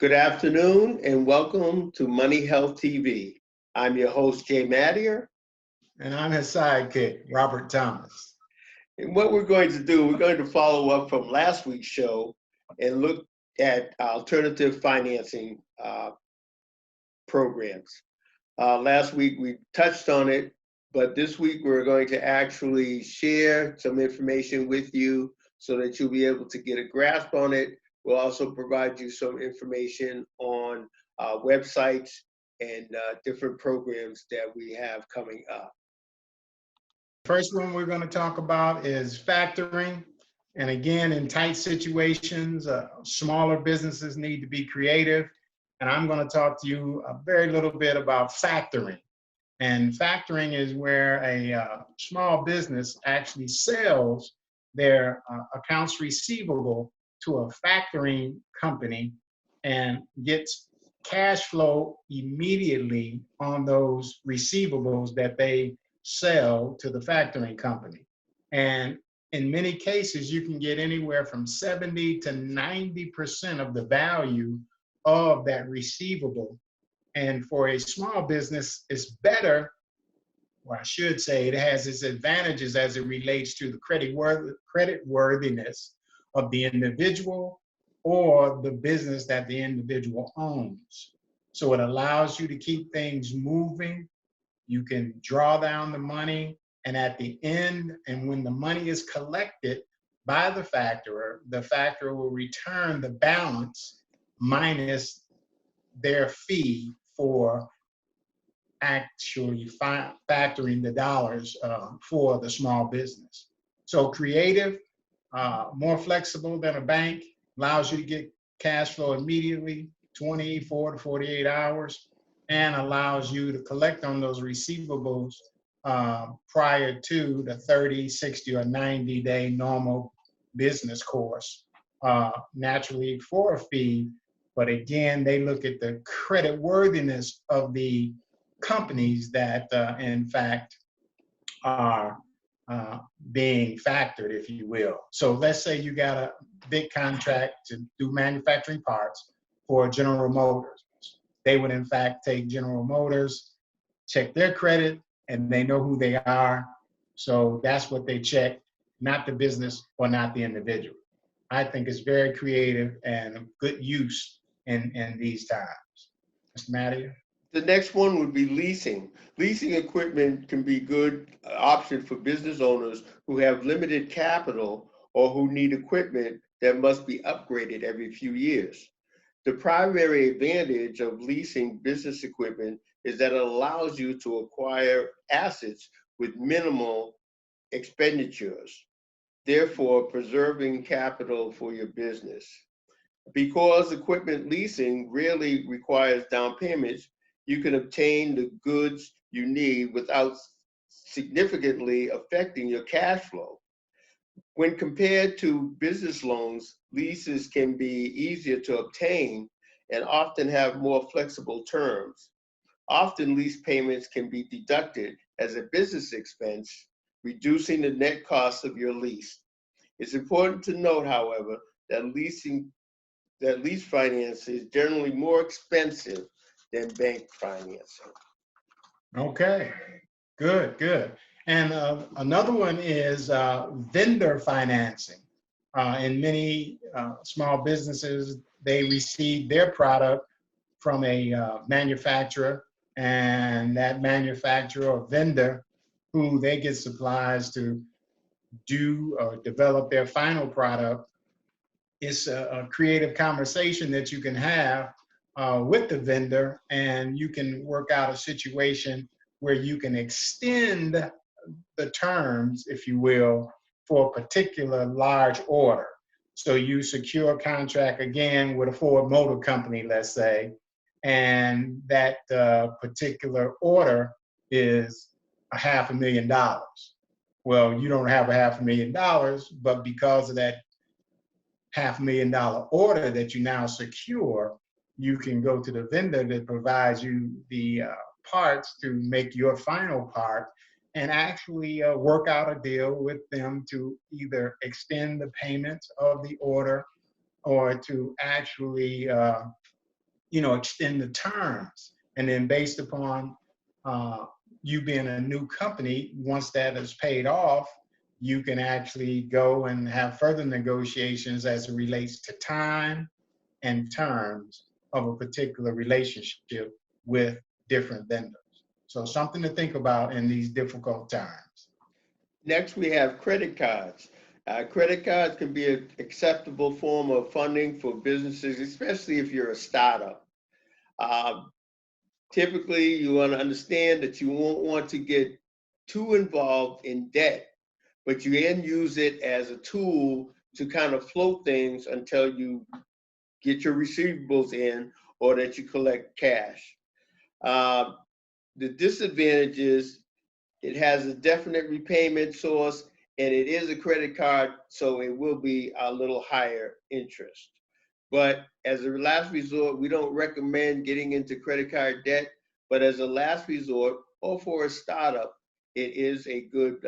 Good afternoon and welcome to Money Health TV. I'm your host, Jay Mattier. And I'm his sidekick, Robert Thomas. And what we're going to do, we're going to follow up from last week's show and look at alternative financing programs. Last week we touched on it, but this week we're going to actually share some information with you so that you'll be able to get a grasp on it. We'll also provide you some information on websites and different programs that we have coming up. First one we're going to talk about is factoring. And again, in tight situations, smaller businesses need to be creative. And I'm going to talk to you a very little bit about factoring. And factoring is where a small business actually sells their accounts receivable to a factoring company and gets cash flow immediately on those receivables that they sell to the factoring company. And in many cases, you can get anywhere from 70 to 90% of the value of that receivable. And for a small business, it's better, or I should say, it has its advantages as it relates to the credit worthiness of the individual or the business that the individual owns. So it allows you to keep things moving. You can draw down the money, and at the end, and when the money is collected by the factorer will return the balance minus their fee for actually factoring the dollars for the small business. So creative, more flexible than a bank, allows you to get cash flow immediately, 24 to 48 hours, and allows you to collect on those receivables prior to the 30, 60, or 90-day normal business course, naturally for a fee. But again, they look at the credit worthiness of the companies that, in fact, are being factored, if you will. So let's say you got a big contract to do manufacturing parts for General Motors. They would, in fact, take General Motors, check their credit, and they know who they are. So that's what they check, not the business or not the individual. I think it's very creative and good use in these times. Mr. Mattier? The next one would be leasing. Leasing equipment can be a good option for business owners who have limited capital or who need equipment that must be upgraded every few years. The primary advantage of leasing business equipment is that it allows you to acquire assets with minimal expenditures, therefore preserving capital for your business. Because equipment leasing rarely requires down payments, you can obtain the goods you need without significantly affecting your cash flow. When compared to business loans, leases can be easier to obtain and often have more flexible terms. Often lease payments can be deducted as a business expense, reducing the net cost of your lease. It's important to note, however, that lease finance is generally more expensive than bank financing. Okay, good. And another one is vendor financing. In many small businesses, they receive their product from a manufacturer, and that manufacturer or vendor who they get supplies to do or develop their final product. It's a creative conversation that you can have with the vendor, and you can work out a situation where you can extend the terms, if you will, for a particular large order. So you secure a contract again with a Ford Motor Company, let's say, and that particular order is $500,000. Well, you don't have $500,000, but because of that $500,000 order that you now secure, you can go to the vendor that provides you the parts to make your final part and actually work out a deal with them to either extend the payments of the order or to actually extend the terms. And then based upon you being a new company, once that is paid off, you can actually go and have further negotiations as it relates to time and terms of a particular relationship with different vendors. So something to think about in these difficult times. Next, we have credit cards. Credit cards can be an acceptable form of funding for businesses, especially if you're a startup. Typically, you want to understand that you won't want to get too involved in debt, but you can use it as a tool to kind of float things until you get your receivables in or that you collect cash. The disadvantage is it has a definite repayment source and it is a credit card, so it will be a little higher interest. But as a last resort, we don't recommend getting into credit card debt, but as a last resort or for a startup, it is a good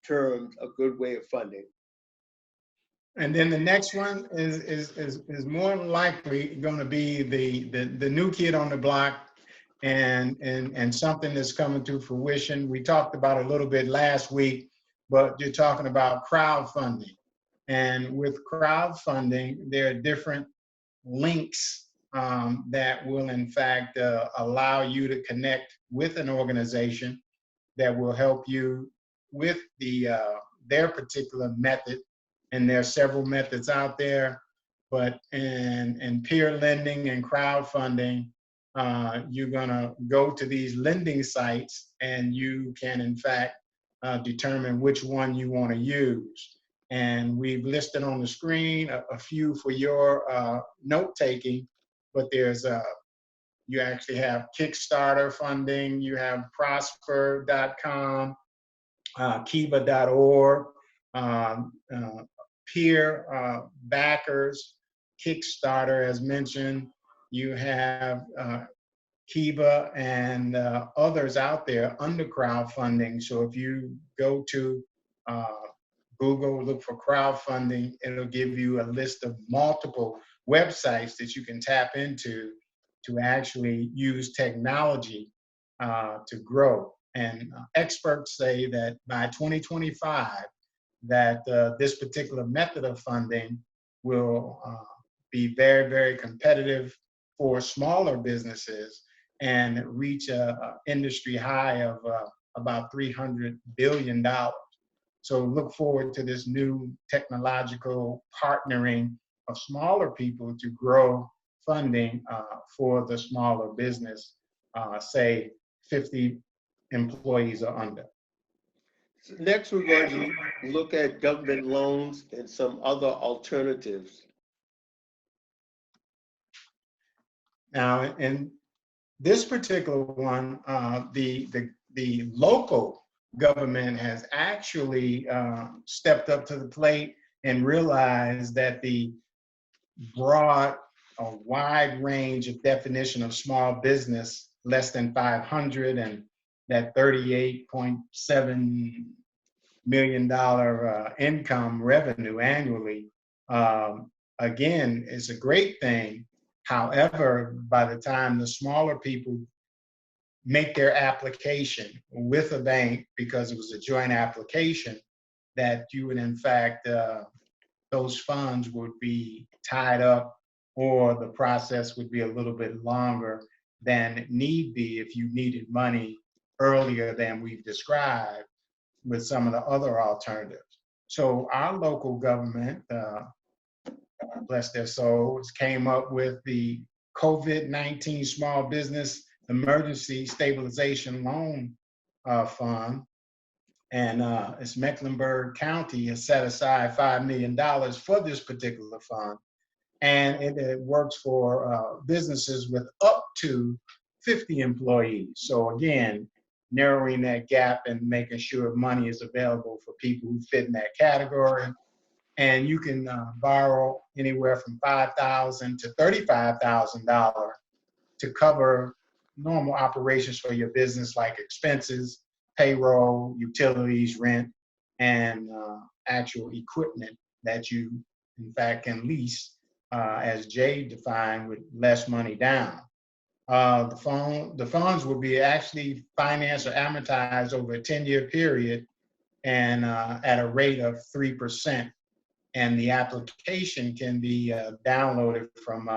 term, a good way of funding. And then the next one is more likely going to be the new kid on the block, and something that's coming to fruition. We talked about it a little bit last week, but you're talking about crowdfunding. And with crowdfunding, there are different links that will in fact allow you to connect with an organization that will help you with their particular method. And there are several methods out there, but in peer lending and crowdfunding, you're gonna go to these lending sites and you can in fact determine which one you wanna use. And we've listed on the screen a few for your note-taking, but you actually have Kickstarter funding, you have prosper.com, kiva.org, peer backers, Kickstarter as mentioned, you have Kiva and others out there under crowdfunding. So if you go to Google, look for crowdfunding, it'll give you a list of multiple websites that you can tap into to actually use technology to grow. And experts say that by 2025, that this particular method of funding will be very, very competitive for smaller businesses and reach an industry high of about $300 billion. So look forward to this new technological partnering of smaller people to grow funding for the smaller business, say 50 employees or under. So next, we're going to look at government loans and some other alternatives. Now, in this particular one, the local government has actually stepped up to the plate and realized that the broad, a wide range of definition of small business, less than 500, and that $38.7 million income revenue annually, again, is a great thing. However, by the time the smaller people make their application with a bank, because it was a joint application, that you would in fact, those funds would be tied up, or the process would be a little bit longer than need be if you needed money earlier than we've described with some of the other alternatives. So our local government, bless their souls, came up with the COVID-19 Small Business Emergency Stabilization Loan Fund. And it's Mecklenburg County has set aside $5 million for this particular fund. And it works for businesses with up to 50 employees. So again, narrowing that gap and making sure money is available for people who fit in that category. And you can borrow anywhere from $5,000 to $35,000 to cover normal operations for your business, like expenses, payroll, utilities, rent, and actual equipment that you, in fact, can lease as Jay defined, with less money down. The funds will be actually financed or amortized over a 10-year period and at a rate of 3%. And the application can be downloaded from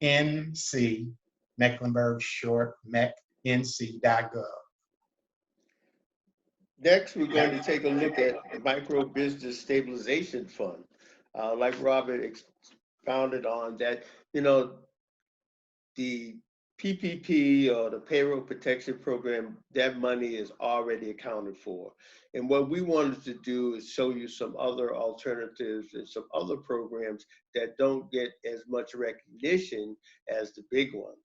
MECNC, Mecklenburg short, MECNC.gov. Next, we're going to take a look at the Micro Business Stabilization Fund. Like Robert expounded on that, the PPP or the Payroll Protection Program, that money is already accounted for. And what we wanted to do is show you some other alternatives and some other programs that don't get as much recognition as the big ones.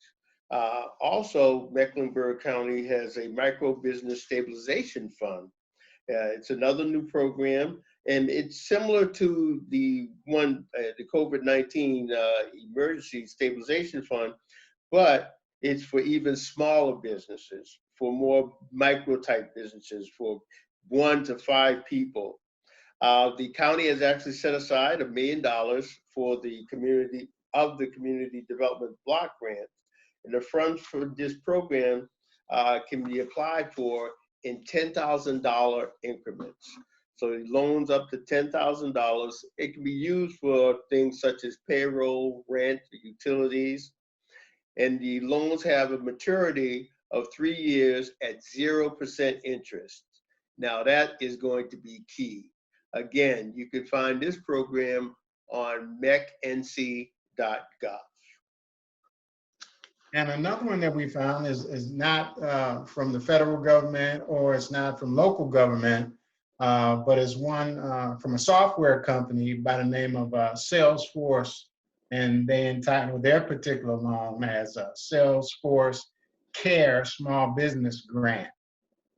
Also, Mecklenburg County has a Micro Business Stabilization Fund. It's another new program, and it's similar to the one, the COVID-19 Emergency Stabilization Fund, but it's for even smaller businesses, for more micro type businesses, for 1 to 5 people. The county has actually set aside $1 million for the community development block grant. And the funds for this program can be applied for in $10,000 increments. So loans up to $10,000. It can be used for things such as payroll, rent, utilities. And the loans have a maturity of 3 years at 0% interest. Now that is going to be key. Again, you can find this program on mecnc.gov. And another one that we found is not from the federal government, or it's not from local government, but it's one from a software company by the name of Salesforce. And they entitled their particular loan as a Salesforce Care Small Business Grant.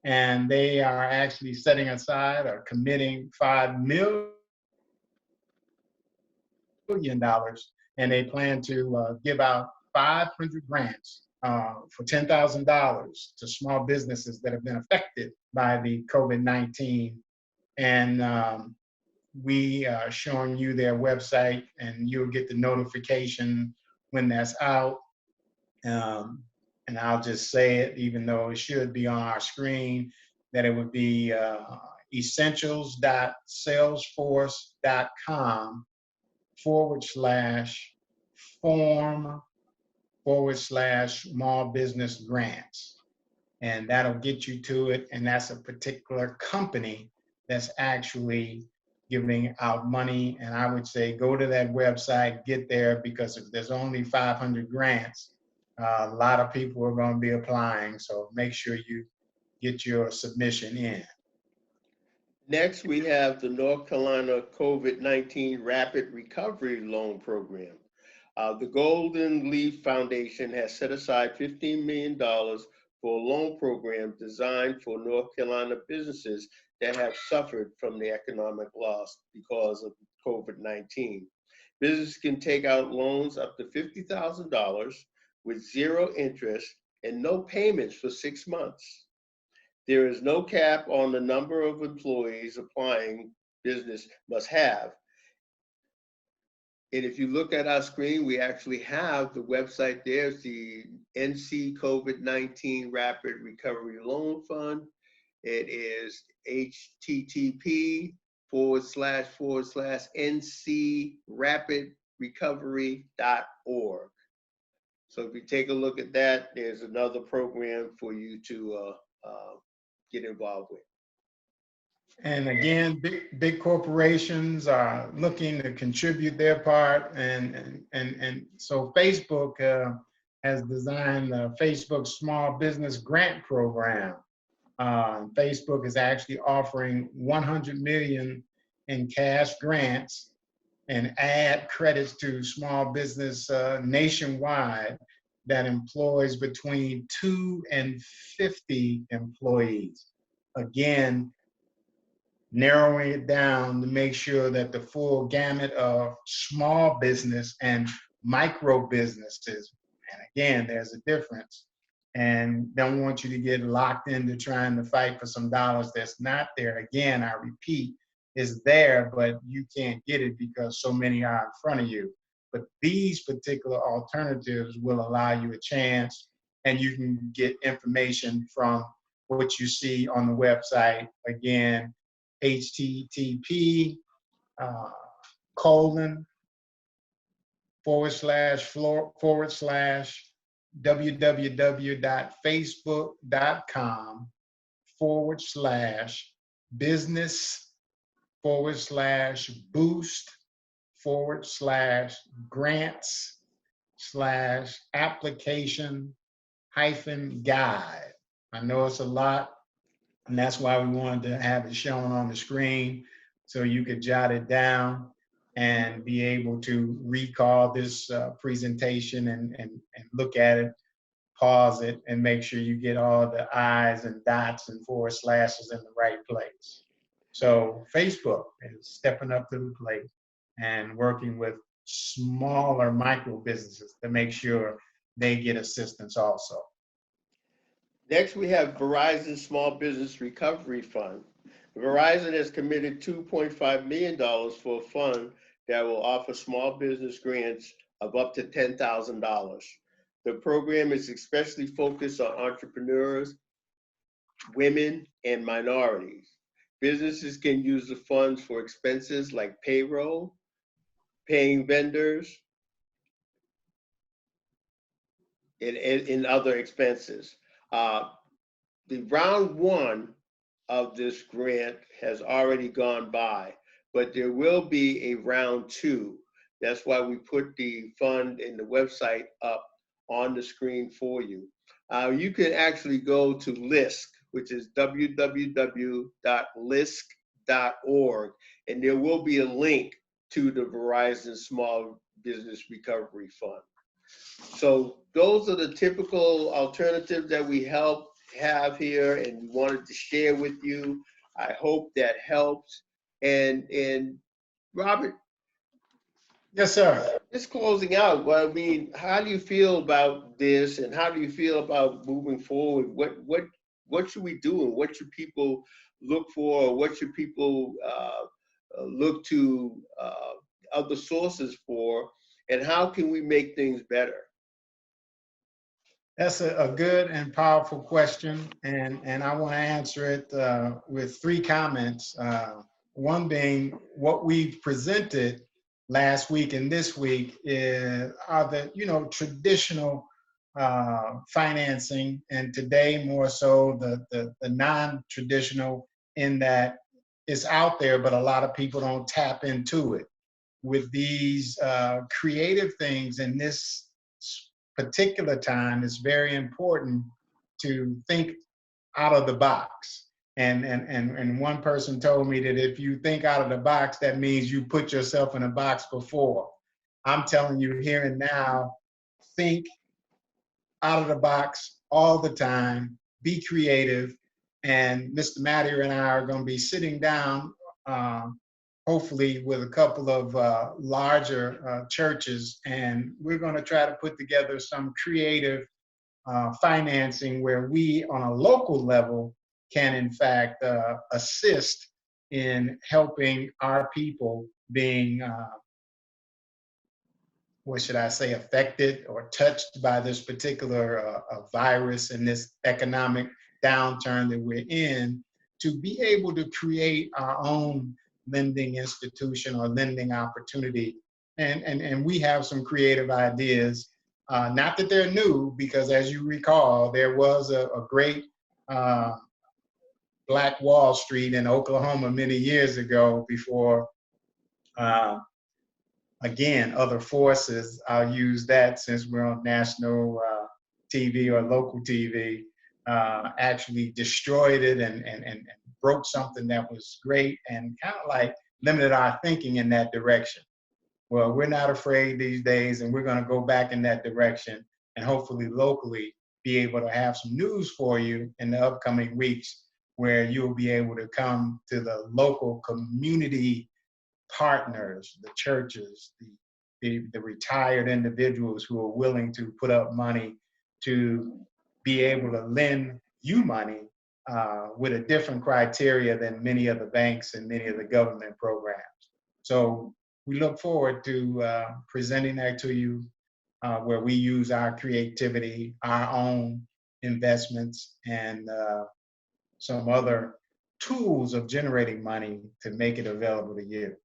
And they are actually setting aside or committing $5 million, and they plan to give out 500 grants for $10,000 to small businesses that have been affected by the COVID-19. And we are showing you their website, and you'll get the notification when that's out. And I'll just say it, even though it should be on our screen, that it would be essentials.salesforce.com/form/small business grants. And that'll get you to it. And that's a particular company that's actually giving out money. And I would say go to that website, get there, because if there's only 500 grants, a lot of people are going to be applying. So make sure you get your submission in. Next, we have the North Carolina COVID-19 Rapid Recovery Loan Program. The Golden Leaf Foundation has set aside $15 million for a loan program designed for North Carolina businesses that have suffered from the economic loss because of COVID-19. Businesses can take out loans up to $50,000 with 0 interest and no payments for 6 months. There is no cap on the number of employees applying business must have. And if you look at our screen, we actually have the website there. It's the NC COVID-19 Rapid Recovery Loan Fund. It is http://ncrapidrecovery.org. So if you take a look at that, there's another program for you to get involved with. And again, big corporations are looking to contribute their part. And so Facebook has designed the Facebook Small Business Grant Program. Facebook is actually offering $100 million in cash grants and add credits to small business nationwide that employs between 2 and 50 employees. Again, narrowing it down to make sure that the full gamut of small business and micro businesses, and again, there's a difference, and don't want you to get locked into trying to fight for some dollars that's not there. Again, I repeat, is there, but you can't get it because so many are in front of you. But these particular alternatives will allow you a chance, and you can get information from what you see on the website. Again, http colon business.facebook.com/boost/grants/application-guide. I know it's a lot, and that's why we wanted to have it shown on the screen so you could jot it down and be able to recall this presentation and look at it, pause it, and make sure you get all the I's and dots and forward slashes in the right place. So Facebook is stepping up to the plate and working with smaller micro businesses to make sure they get assistance also. Next, we have Verizon Small Business Recovery Fund. Verizon has committed $2.5 million for a fund that will offer small business grants of up to $10,000. The program is especially focused on entrepreneurs, women, and minorities. Businesses can use the funds for expenses like payroll, paying vendors, and other expenses. The round one of this grant has already gone by, but there will be a round two. That's why we put the fund and the website up on the screen for you. You can actually go to LISC, which is www.lisc.org, and there will be a link to the Verizon Small Business Recovery Fund. So those are the typical alternatives that we have here, and we wanted to share with you. I hope that helps. And Robert. Yes, sir. Just closing out, well, I mean, how do you feel about this, and how do you feel about moving forward? What should we do, and what should people look for, or what should people look to other sources for, and how can we make things better? That's a good and powerful question, and I want to answer it with three comments. One being, what we've presented last week and this week are the traditional financing, and today more so the non-traditional, in that it's out there, but a lot of people don't tap into it. With these creative things in this particular time, it's very important to think out of the box. And one person told me that if you think out of the box, that means you put yourself in a box before. I'm telling you here and now, think out of the box all the time, be creative. And Mr. Mattier and I are going to be sitting down, hopefully with a couple of larger churches, and we're going to try to put together some creative financing where we, on a local level, can in fact assist in helping our people being, what should I say, affected or touched by this particular virus and this economic downturn that we're in, to be able to create our own lending institution or lending opportunity. And we have some creative ideas. Not that they're new, because as you recall, there was a great Black Wall Street in Oklahoma many years ago before, again, other forces, I'll use that since we're on national TV or local TV, actually destroyed it and broke something that was great, and kind of like limited our thinking in that direction. Well, we're not afraid these days, and we're going to go back in that direction, and hopefully locally be able to have some news for you in the upcoming weeks, where you'll be able to come to the local community partners, the churches, the retired individuals who are willing to put up money to be able to lend you money with a different criteria than many of the banks and many of the government programs. So we look forward to presenting that to you, where we use our creativity, our own investments, and some other tools of generating money to make it available to you.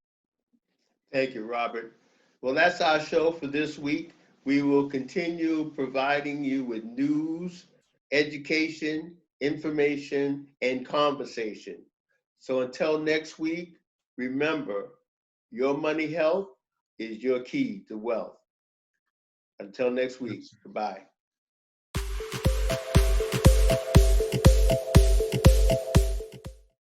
Thank you, Robert. Well, that's our show for this week. We will continue providing you with news, education, information, and conversation. So until next week, remember, your money health is your key to wealth. Until next week, goodbye.